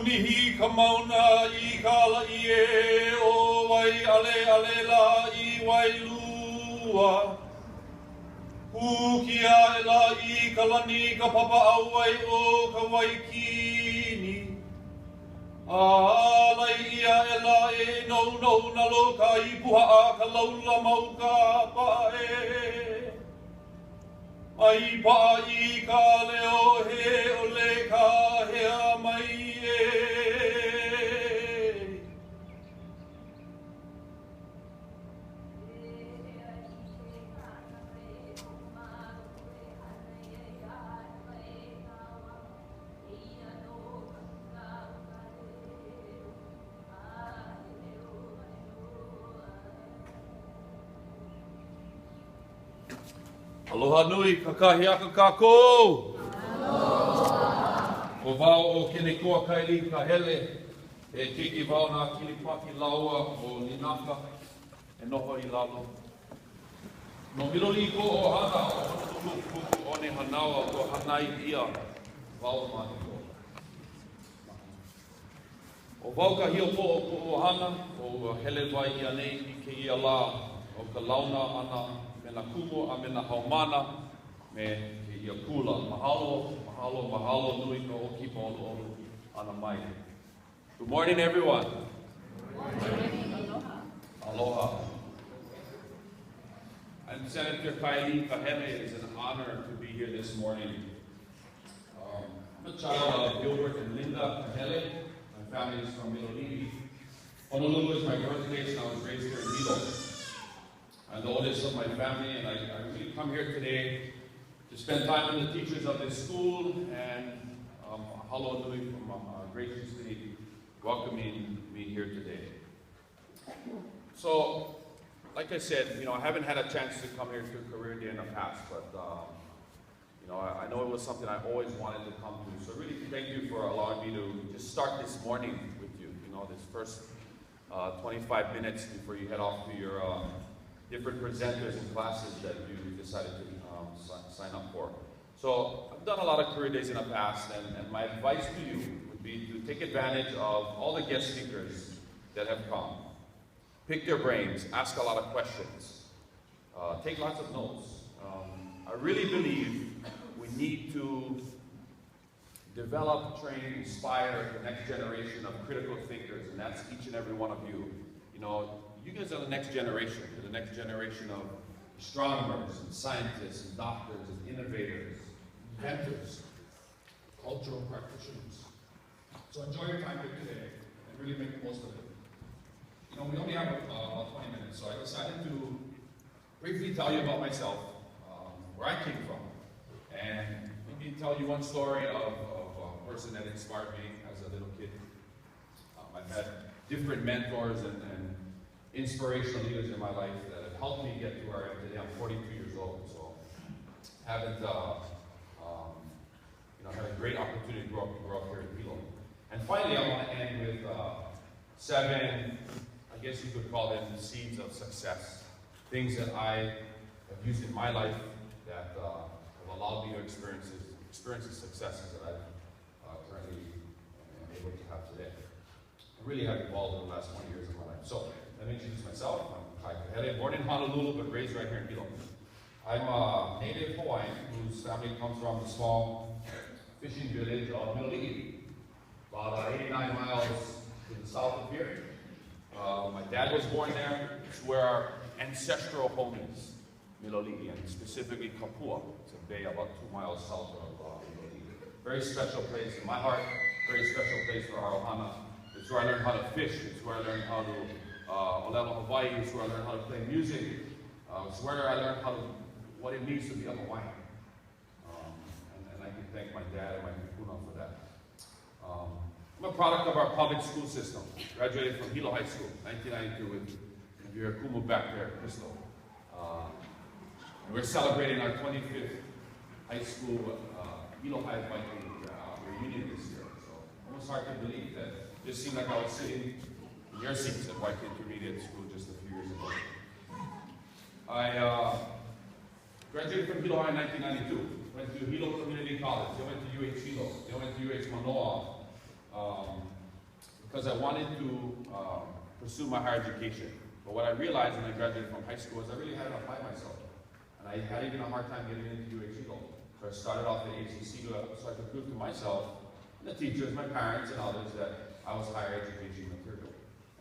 mihi ka mauna I ka la I e o wai ale ale la I wai lua. Hukia e la I ka lani ka papa awai o ka wai kini. A lai ia e la e nou nou na lo ka I puha a ka laula mau ka pae. Ai pa I ka leo he o le ka hea mai e. Aloha nui, kakahi aka kākou. Aloha. O wao o kene kua kaili Kahele, e kiki wao nā kilipaki laua o Ninaka, e noho I lalo. No miloli ko o hana o kuku o ne hanawa o hanai ia, wao mani ko. O wao ka hio po o ko o hana, o hele vai ia nei I ke ia la, o ka launa ana, me na kumo a me na haumana me ke ia kula. Mahalo, mahalo, mahalo nui ka o ki olu ana mai. Good morning, everyone. Good morning. Aloha. Aloha. I'm Senator Kaili Kahele. It is an honor to be here this morning. I'm a child of Gilbert and Linda Kahele. My family is from Milolili. Honolulu is my birthplace and I was raised here in Hilo. I'm the oldest of my family, and I really come here today to spend time with the teachers of this school and mahalo nui for graciously welcoming me here today. So, like I said, I haven't had a chance to come here to Career Day in the past, but I know it was something I always wanted to come to. So really thank you for allowing me to just start this morning with you. This first 25 minutes before you head off to your different presenters and classes that you decided to sign up for. So I've done a lot of career days in the past, and my advice to you would be to take advantage of all the guest speakers that have come. Pick their brains, ask a lot of questions, take lots of notes. I really believe we need to develop, train, inspire the next generation of critical thinkers, and that's each and every one of you. You guys are the next generation. You're the next generation of astronomers and scientists and doctors and innovators, inventors, cultural practitioners. So enjoy your time here today and really make the most of it. We only have about 20 minutes, so I decided to briefly tell you about myself, where I came from, and maybe tell you one story of a person that inspired me as a little kid. I've had different mentors and inspirational leaders in my life that have helped me get to where I am today. I'm 42 years old, so haven't had a great opportunity to grow up here in Hilo. And finally, I want to end with 7, I guess you could call them seeds of success, things that I have used in my life that have allowed me to experience the successes that I've currently am able to have today. I really have evolved in the last 20 years of my life. So let me introduce myself. I'm Kahele, born in Honolulu, but raised right here in Hilo. I'm a native Hawaiian whose family comes from the small fishing village of Milolili, about 89 miles to the south of here. My dad was born there. It's where our ancestral home is, Milolili, and specifically Kapua. It's a bay about 2 miles south of Milolili. Very special place in my heart, very special place for our ohana. It's where I learned how to fish. It's where I learned how to Olelo Hawaii. It's where I learned how to play music. It's where I learned what it means to be a Hawaiian. And I can thank my dad and my kupuna for that. I'm a product of our public school system. Graduated from Hilo High School, 1992, with your kumu back there, Crystal. And we're celebrating our 25th high school Hilo High Viking reunion this year. So almost hard to believe that it just seemed like I was sitting in your seats at White Intermediate School just a few years ago. I graduated from Hilo High in 1992. Went to Hilo Community College. I went to UH Hilo. I went to UH Manoa. because I wanted to pursue my higher education. But what I realized when I graduated from high school is I really hadn't applied myself. And I had even a hard time getting into UH Eagle. So I started off at ACC so I could prove to myself, and the teachers, my parents, and others that I was higher education material.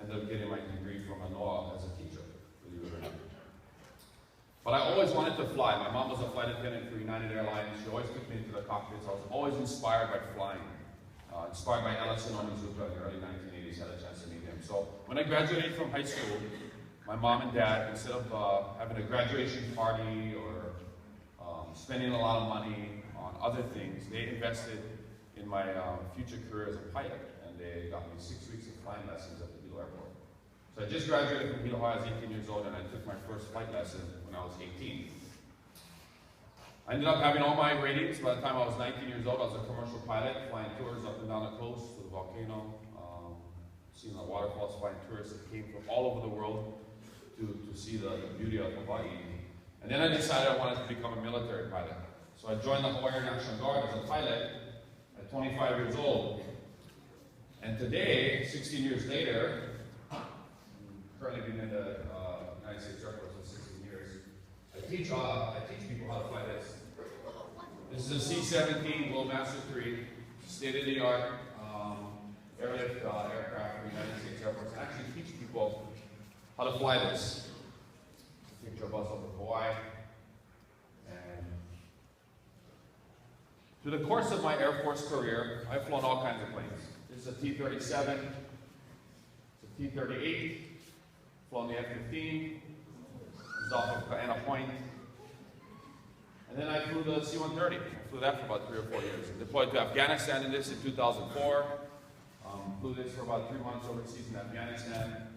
Ended up getting my degree from Anoa as a teacher, believe it or not. But I always wanted to fly. My mom was a flight attendant for United Airlines. She always took me into the cockpits. I was always inspired by flying. Inspired by Ellison Onizuka in the early 1980s. Had a chance to meet him. So when I graduated from high school, my mom and dad, instead of having a graduation party or spending a lot of money on other things, they invested in my future career as a pilot. And they got me 6 weeks of flying lessons at the Hilo Airport. So I just graduated from Hilo High. I was 18 years old, and I took my first flight lesson when I was 18. I ended up having all my ratings. By the time I was 19 years old, I was a commercial pilot, flying tours up and down the coast to the volcano, seeing the waterfalls, flying tourists that came from all over the world to see the beauty of Hawaii. And then I decided I wanted to become a military pilot. So I joined the Hawaii Air National Guard as a pilot at 25 years old. And today, 16 years later, currently been in the United States Air Force for 16 years, I teach people how to fly this. This is a C-17 Globemaster 3, state-of-the-art airlift aircraft for the United States Air Force. I actually teach people how to fly this. Picture of us over Hawaii. And through the course of my Air Force career, I've flown all kinds of planes. This is a T-37, it's a T-38, flown the F-15, this is off of Kahele Point. And then I flew the C-130. I flew that for about 3 or 4 years. Deployed to Afghanistan in this in 2004. Flew this for about 3 months overseas in Afghanistan.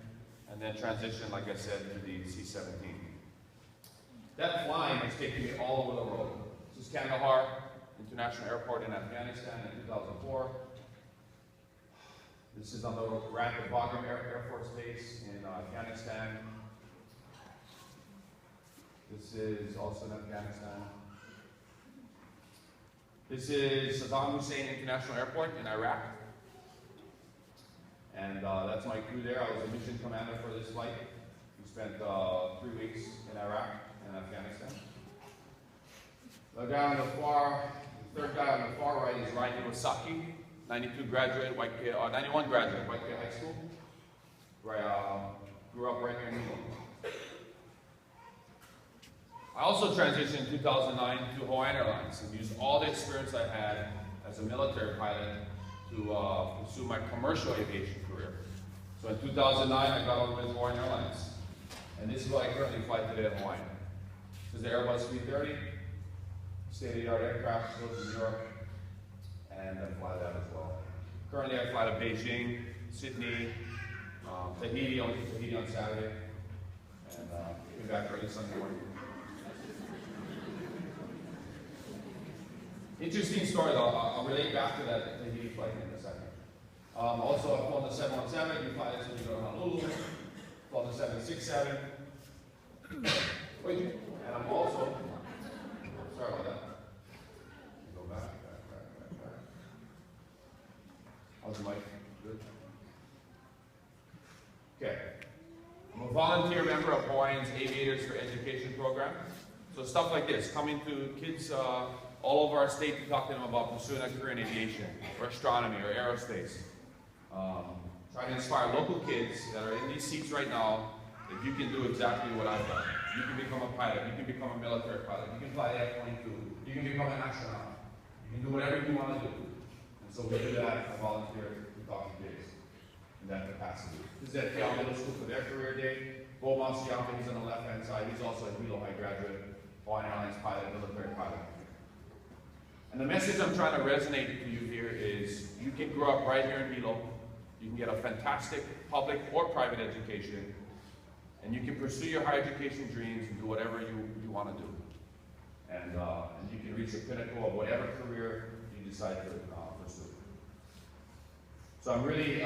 And then transitioned, like I said, to the C-17. That flying has taken me all over the world. This is Kandahar International Airport in Afghanistan in 2004. This is on the Ranth Bagram Air Force Base in Afghanistan. This is also in Afghanistan. This is Saddam Hussein International Airport in Iraq. And that's my crew there. I was a mission commander for this flight. We spent 3 weeks in Iraq and Afghanistan. The guy on the third guy on the far right is Ryan Iwasaki, 92 graduate, 91 graduate, White K High School, where I grew up right here in New York. I also transitioned in 2009 to Hawaiian Airlines and used all the experience I had as a military pilot to pursue my commercial aviation career. So in 2009, I got on with Hawaiian Airlines. And this is what I currently fly today at Hawaiian. This is the Airbus 330, state-of-the-art aircraft, still to New York, and I fly that as well. Currently, I fly to Beijing, Sydney, Tahiti, only to Tahiti on Saturday, and came back early Sunday morning. Interesting story, though. I'll relate back to that Tahiti flight in a second. Also, I've flown the 717. You fly this when you go to Honolulu. Flown the 767. Wait, and I'm also, sorry about that. Go back. How's the mic? Good? Okay. I'm a volunteer member of Hawaiian's Aviators for Education program. So stuff like this, coming to kids all over our state to talk to them about pursuing a career in aviation, or astronomy, or aerospace. Trying to inspire local kids that are in these seats right now that you can do exactly what I've done. You can become a pilot, you can become a military pilot, you can fly the F-22, you can become an astronaut, you can do whatever you want to do. And so we do that, I volunteer to talk to kids in that capacity. This is at Kamehameha Middle School for their career day. Bo Masiampa, he's on the left-hand side, he's also a Hilo High graduate, Hawaiian Airlines pilot, military pilot. And the message I'm trying to resonate to you here is you can grow up right here in Hilo, you can get a fantastic public or private education, and you can pursue your higher education dreams and do whatever you want to do. And you can reach the pinnacle of whatever career you decide to pursue. So I'm really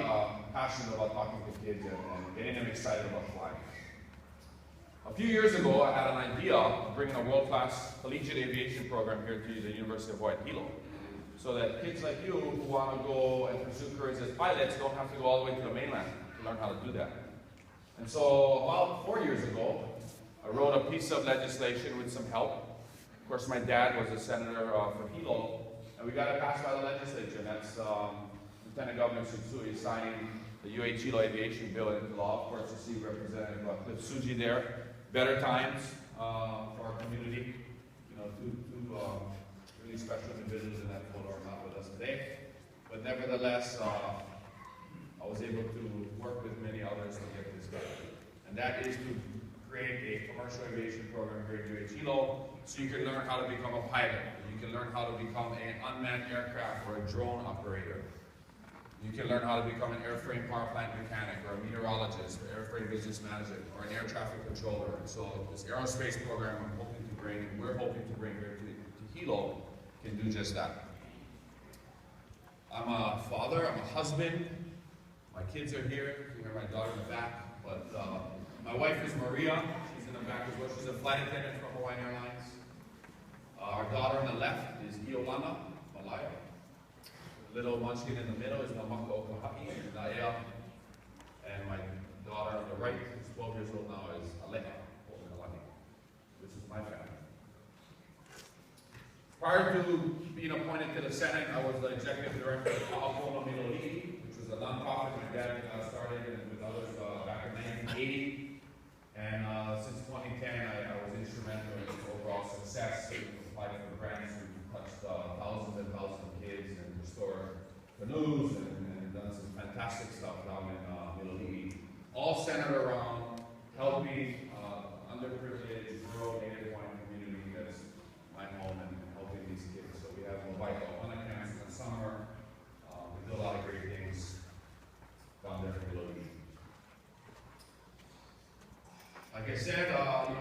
passionate about talking to kids and getting them excited about flying. A few years ago, I had an idea of bringing a world-class collegiate aviation program here to the University of Hawaii at Hilo. so that kids like you who want to go and pursue careers as pilots don't have to go all the way to the mainland to learn how to do that. And so about 4 years ago, I wrote a piece of legislation with some help. Of course, my dad was a senator for Hilo, and we got it passed by the legislature. And that's Lieutenant Governor Tsutsui signing the UH Hilo aviation bill into law. Of course, you see Representative Cliff Suji there. Better times for our community. You know, two really special individuals in that photo are not with us today. But nevertheless, I was able to work with many others to get this done. And that is to create a commercial aviation program here at UH Hilo, so you can learn how to become a pilot. You can learn how to become an unmanned aircraft or a drone operator. You can learn how to become an airframe power plant mechanic or a meteorologist or airframe business manager or an air traffic controller. And so this aerospace program I'm hoping to bring, and we're hoping to bring here to Hilo, can do just that. I'm a father, I'm a husband. My kids are here. You hear my daughter in the back. But my wife is Maria. She's in the back as well. She's a flight attendant for Hawaiian Airlines. Our daughter on the left is Iolana Malaya. Little munchkin in the middle is Namaka Okaha'i and Naea. And my daughter on the right, who's 12 years old now, is Aleha Okakalani. This is my family. Prior to being appointed to the Senate, I was the executive director of Kamehameha Middle School, which was a nonprofit my dad started with others back in 1980. And since 2010, I was instrumental in its overall success. We applied for grants, we touched thousands and thousands of kids and restored canoes and done some fantastic stuff down in Middle East. All centered around helping underprivileged, rural, Native Hawaiian community that's my home and helping these kids. So we have mobile Ohana camps in the summer. We do a lot of great things down there in Middle East. Like I said,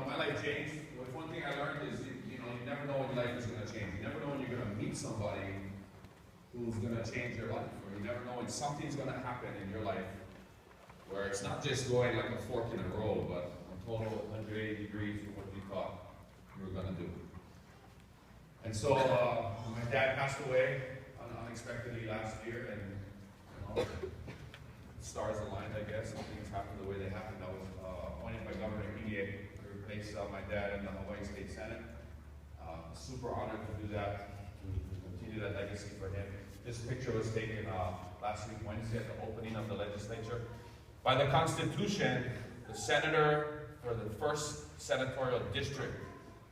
my life changed. One thing I learned is, you never know when your life is going to change. You never know when you're going to meet somebody who's going to change your life. Or you never know when something's going to happen in your life where it's not just going like a fork in a road, but a total 180 degrees from what you thought you were going to do. And so my dad passed away unexpectedly last year, and stars aligned, I guess, and things happened the way they happened. I was appointed by Governor Kahele to replace my dad in the Hawaii State Senate. Super honored to do that, to continue that legacy for him. This picture was taken last week, Wednesday, at the opening of the legislature. By the Constitution, the senator for the first senatorial district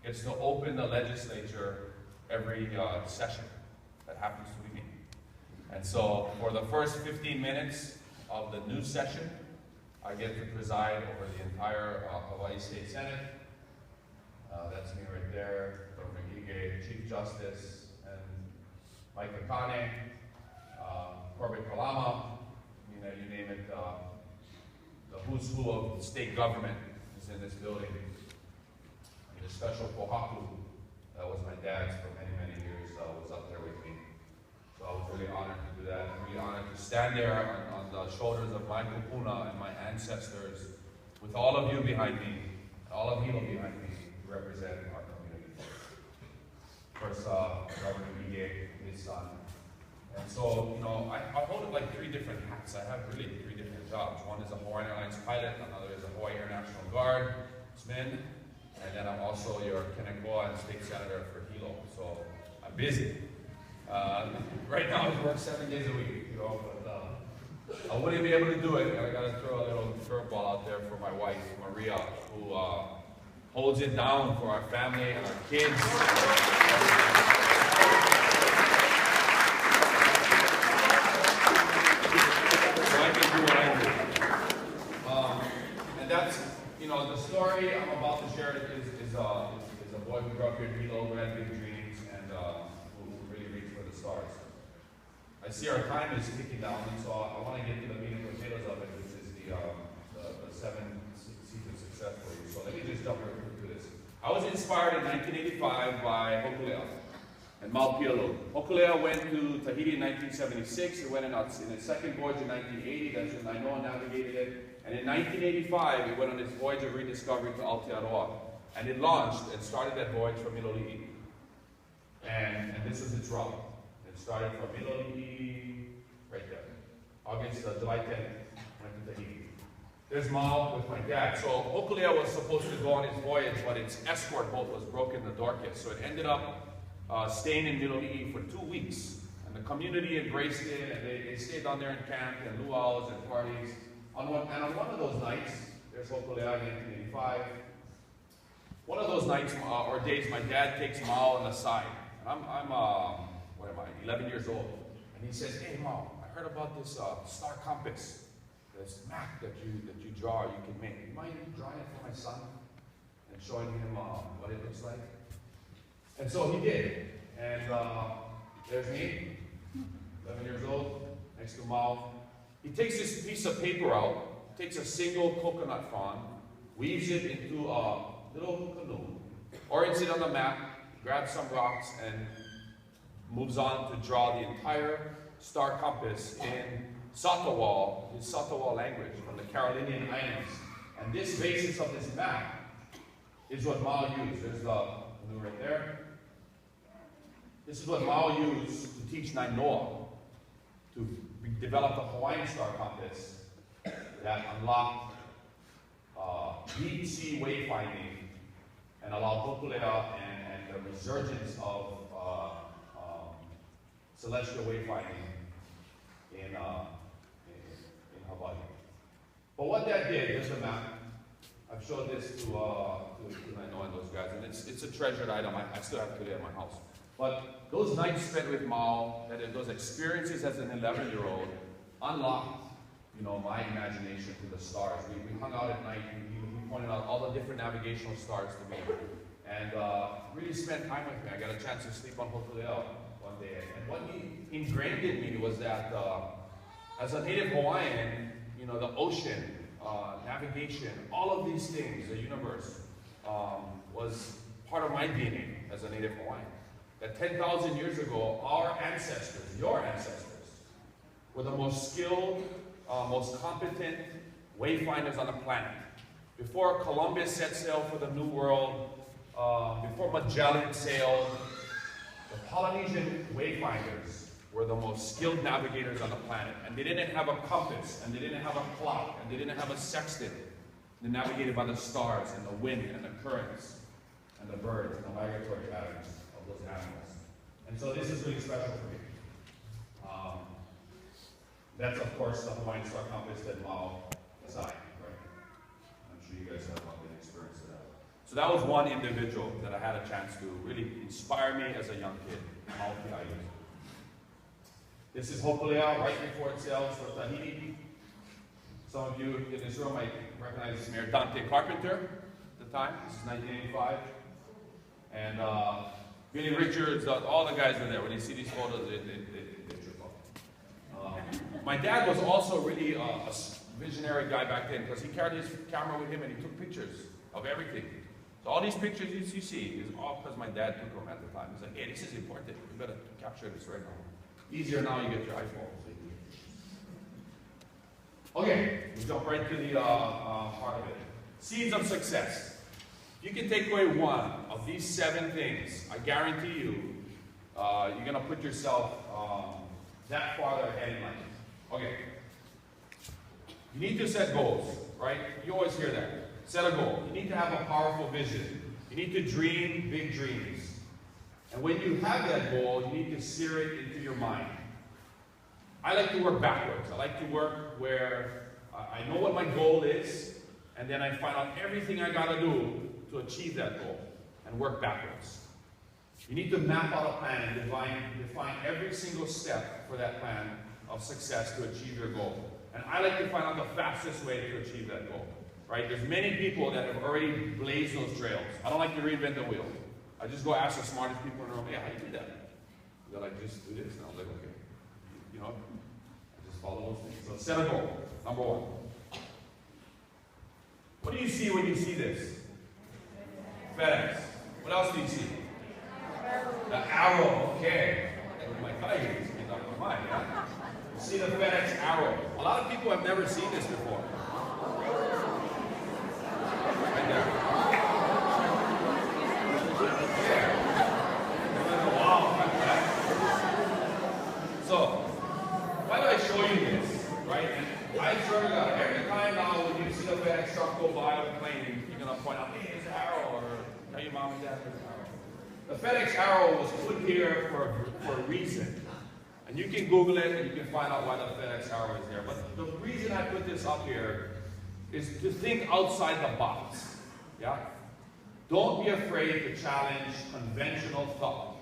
gets to open the legislature every session that happens to be me. And so for the first 15 minutes of the new session, I get to preside over the entire Hawaii State Senate. That's me right there, Governor Ige, Chief Justice, and Mike Akane, Corbett Kalama, you name it. The who's who of the state government is in this building. And the special pohaku, that was my dad's for many, many years, was up there with me. So I was really honored to do that. I'm really honored to stand there on the shoulders of my kupuna and my ancestors, with all of you behind me, all of Hilo behind me, to represent our community. Of course, Governor Ige, his son. And so, I hold like 3 different hats. I have really 3 different jobs. One is a Hawaiian Airlines pilot, another is a Hawaii Air National Guardsman, and then I'm also your Kenekoa and state senator for Hilo. So I'm busy. Right now I work 7 days a week, but I wouldn't be able to do it. I got to throw a little curveball out there for my wife, Maria, who holds it down for our family and our kids. And that's, the story I'm about to share is a boy who grew up here in Hilo, who had big dreams, and who really reached for the stars. I see our time is ticking down, and so I want to get to the meat and potatoes of it, which is the 7 C's of success for you. So let me just jump right through this. I was inspired in 1985 by Hokulea and Maupialo. Hokulea went to Tahiti in 1976. It went in its second voyage in 1980. That's when Nainoa navigated it. And in 1985, it went on its voyage of rediscovery to Aotearoa. And it launched and started that voyage from Miloli'i. And this was its route. It started from Italy, right there. July 10th, went to Tahiti. There's Mao with my dad. So Hokulea was supposed to go on his voyage, but its escort boat was broken, the Dorcas. So it ended up staying in Middle for 2 weeks. And the community embraced it, and they stayed down there in camp, and luau's and parties. On one of those nights, there's Hokulea in 1985. One of those nights or days, my dad takes Mao on the side. And I'm 11 years old. And he says, "Hey Mao, I heard about this star compass, this map that you draw, you can make. You mind drawing it for my son and showing him what it looks like?" And so he did. And there's me, 11 years old, next to Mao. He takes this piece of paper out, takes a single coconut frond, weaves it into a little canoe, orients it on the map, grabs some rocks, and moves on to draw the entire star compass in Satawal, his Satawal language, from the Carolinian Islands. And this basis of this map is what Mao used. There's the canoe right there. This is what Mao used to teach Nainoa to develop the Hawaiian star compass that unlocked deep sea wayfinding and allowed Hokulea and the resurgence of celestial wayfinding in Hawaii. But what that did, there's a map. I've showed this to Nainoa and those guys, and it's a treasured item. I still have it today at my house. But those nights spent with Mao, those experiences as an 11-year-old, unlocked, my imagination to the stars. We hung out at night. He pointed out all the different navigational stars to me, and really spent time with me. I got a chance to sleep on Hokulea one day, and what he ingrained in me was that as a native Hawaiian, the ocean, navigation, all of these things, the universe, was part of my DNA as a native Hawaiian. That 10,000 years ago, our ancestors, your ancestors, were the most skilled, most competent wayfinders on the planet. Before Columbus set sail for the New World, before Magellan sailed, the Polynesian wayfinders were the most skilled navigators on the planet. And they didn't have a compass, and they didn't have a clock, and they didn't have a sextant. They navigated by the stars, and the wind, and the currents, and the birds, and the migratory patterns of those animals. And so this is really special for me. That's, of course, the Hawaiian star compass that Mao designed, right? I'm sure you guys have an experience of that. So that was one individual that I had a chance to really inspire me as a young kid, Mao Piayu. This is Hokulea right before it sails for Tahiti. Some of you in this room might recognize this Mayor Dante Carpenter at the time. This is 1985. And Billy Richards, all the guys were there. When they see these photos, they trip up. My dad was also really a visionary guy back then because he carried his camera with him and he took pictures of everything. So all these pictures you see is all because my dad took them at the time. He's like, "Hey, this is important. You better capture this right now." Easier now, you get your iPhone. Okay, we jump right to the heart of it. Seeds of success. You can take away one of these 7 things. I guarantee you, you're going to put yourself that farther ahead in life. Okay. You need to set goals, right? You always hear that. Set a goal. You need to have a powerful vision. You need to dream big dreams. And when you have that goal, you need to sear it into your mind. I like to work backwards. I like to work where I know what my goal is, and then I find out everything I got to do to achieve that goal, and work backwards. You need to map out a plan and define every single step for that plan of success to achieve your goal. And I like to find out the fastest way to achieve that goal. Right? There's many people that have already blazed those trails. I don't like to reinvent the wheel. I just go ask the smartest people in the room, "Hey, how do you do that?" They're like, "Just do this." And I was like, "Okay." I just follow those things. So set a goal, number 1. What do you see when you see this? FedEx. What else do you see? The arrow. Okay. My colleagues came up with mine, yeah? You see the FedEx arrow. A lot of people have never seen this before. Right there. Yeah. Wow, fantastic. The FedEx arrow was put here for a reason. And you can Google it and you can find out why the FedEx arrow is there. But the reason I put this up here is to think outside the box. Yeah? Don't be afraid to challenge conventional thought.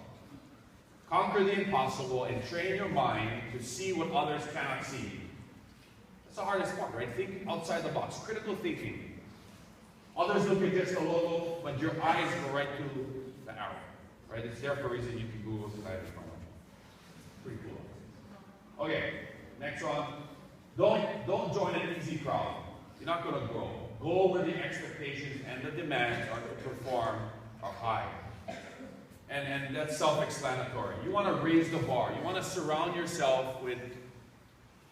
Conquer the impossible and train your mind to see what others cannot see. That's the hardest part, right? Think outside the box. Critical thinking. Others look at just the logo, but your eyes go right to the arrow. Right? It's there for a reason. You can Google tonight if you want. Pretty cool. Okay, next one. Don't join an easy crowd. You're not going to grow. Go where the expectations and the demands are to perform are high. And that's self-explanatory. You want to raise the bar. You want to surround yourself with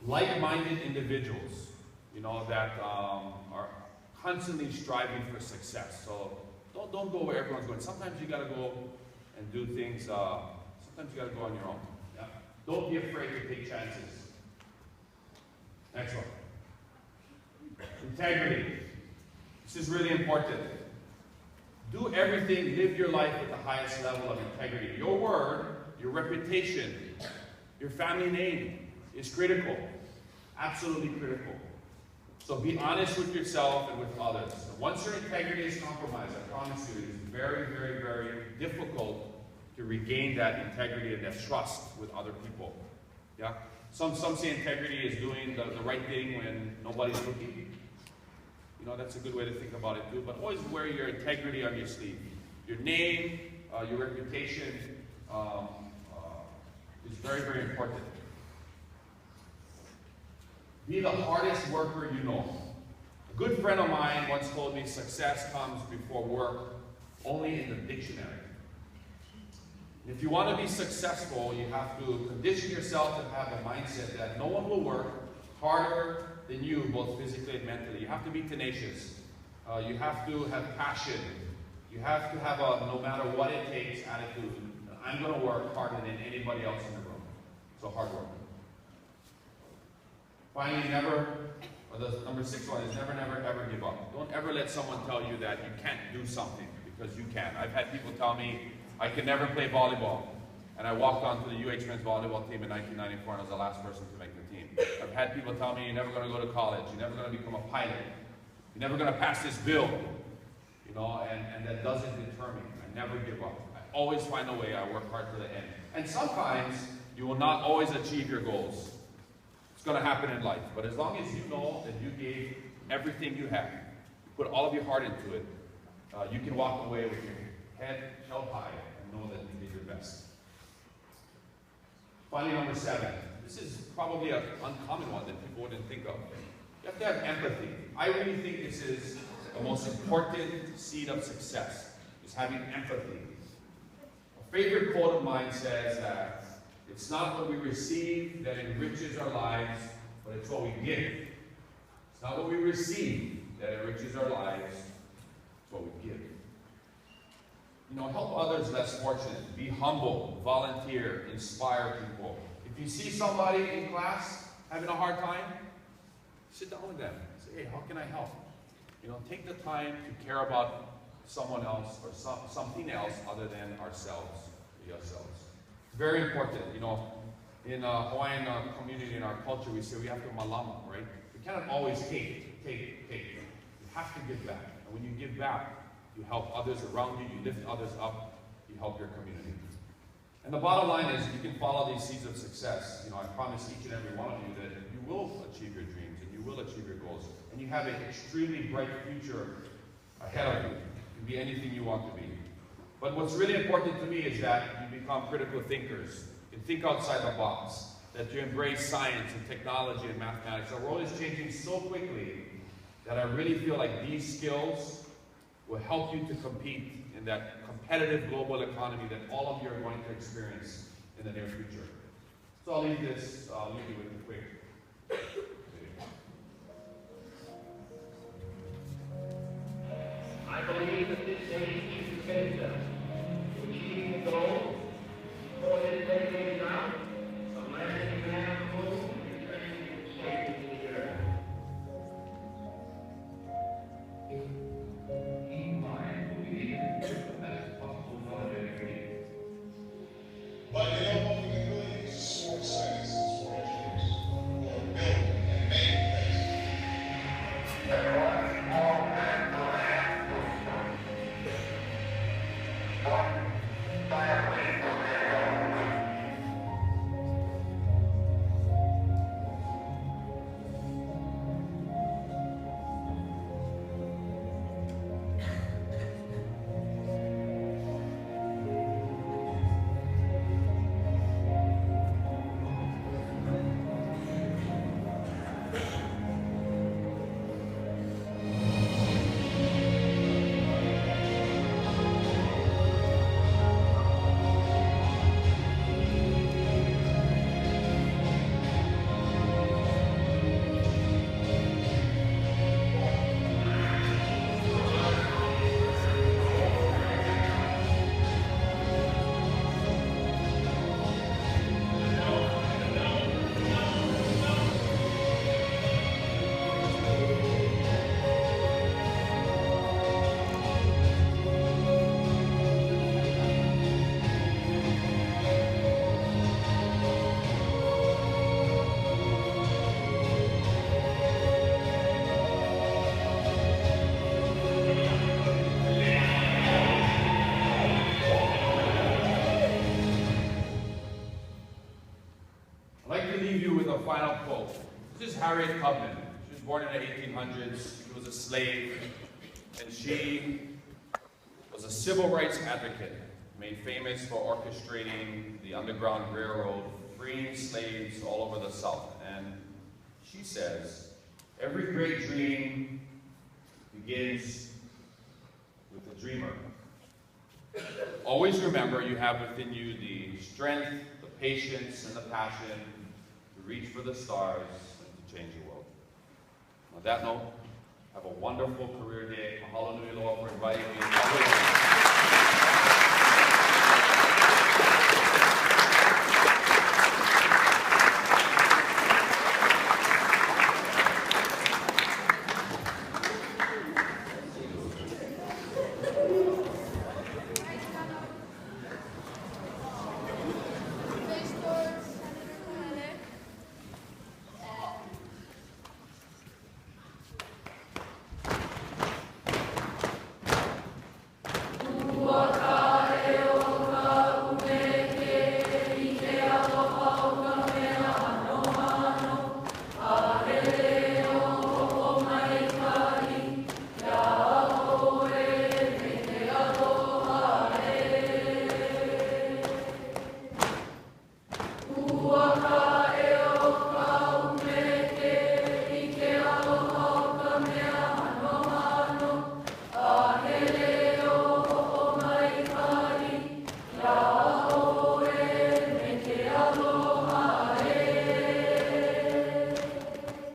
like-minded individuals, you know, that are constantly striving for success. So don't go where everyone's going. Sometimes you got to go and do things. Sometimes you got to go on your own. Yeah? Don't be afraid to take chances. Next one. Integrity. This is really important. Do everything, live your life with the highest level of integrity. Your word, your reputation, your family name is critical. Absolutely critical. So be honest with yourself and with others. And once your integrity is compromised, I promise you, it is very, very, very difficult to regain that integrity and that trust with other people. Yeah? Some say integrity is doing the right thing when nobody's looking. You know, that's a good way to think about it too. But always wear your integrity on your sleeve. Your name, your reputation is very, very important. Be the hardest worker you know. A good friend of mine once told me success comes before work only in the dictionary. And if you want to be successful, you have to condition yourself to have the mindset that no one will work harder than you, both physically and mentally. You have to be tenacious. You have to have passion. You have to have a no matter what it takes attitude. I'm going to work harder than anybody else in the room. So hard work. Finally, the number 6 one is never, never, ever give up. Don't ever let someone tell you that you can't do something, because you can. I've had people tell me, I can never play volleyball. And I walked onto the UH men's volleyball team in 1994 and I was the last person to make the team. I've had people tell me, you're never going to go to college, you're never going to become a pilot, you're never going to pass this bill. You know, and that doesn't deter me. I never give up. I always find a way, I work hard to the end. And sometimes you will not always achieve your goals. It's going to happen in life. But as long as you know that you gave everything you had, you put all of your heart into it, you can walk away with your head held high and know that you did your best. Finally, number 7. This is probably an uncommon one that people wouldn't think of. You have to have empathy. I really think this is the most important seed of success, is having empathy. A favorite quote of mine says that it's not what we receive that enriches our lives, but it's what we give. It's not what we receive that enriches our lives, it's what we give. You know, help others less fortunate. Be humble, volunteer, inspire people. If you see somebody in class having a hard time, sit down with them. Say, hey, how can I help? You know, take the time to care about someone else or something else other than ourselves, yourselves. It's very important. You know, in Hawaiian community, in our culture, we say we have to malama, right? We cannot always take. You have to give back. And when you give back, you help others around you, you lift others up, you help your community. And the bottom line is, you can follow these seeds of success. You know, I promise each and every one of you that you will achieve your dreams and you will achieve your goals. And you have an extremely bright future ahead of you. You can be anything you want to be. But what's really important to me is that you become critical thinkers. You think outside the box. That you embrace science and technology and mathematics. Our world is changing so quickly that I really feel like these skills will help you to compete in that competitive global economy that all of you are going to experience in the near future. So I'll leave you with a quick video. I believe that this nation is committed to achieving the goal for this decade now of landing man on the moon and returning safely to the earth. Keep in mind, we need the best possible military training. final quote. This is Harriet Tubman. She was born in the 1800s. She was a slave, and she was a civil rights advocate, made famous for orchestrating the Underground Railroad, freeing slaves all over the South. And she says, every great dream begins with the dreamer. Always remember you have within you the strength, the patience, and the passion to reach for the stars and to change the world. On that note, have a wonderful career day. Mahalo nui loa for inviting me.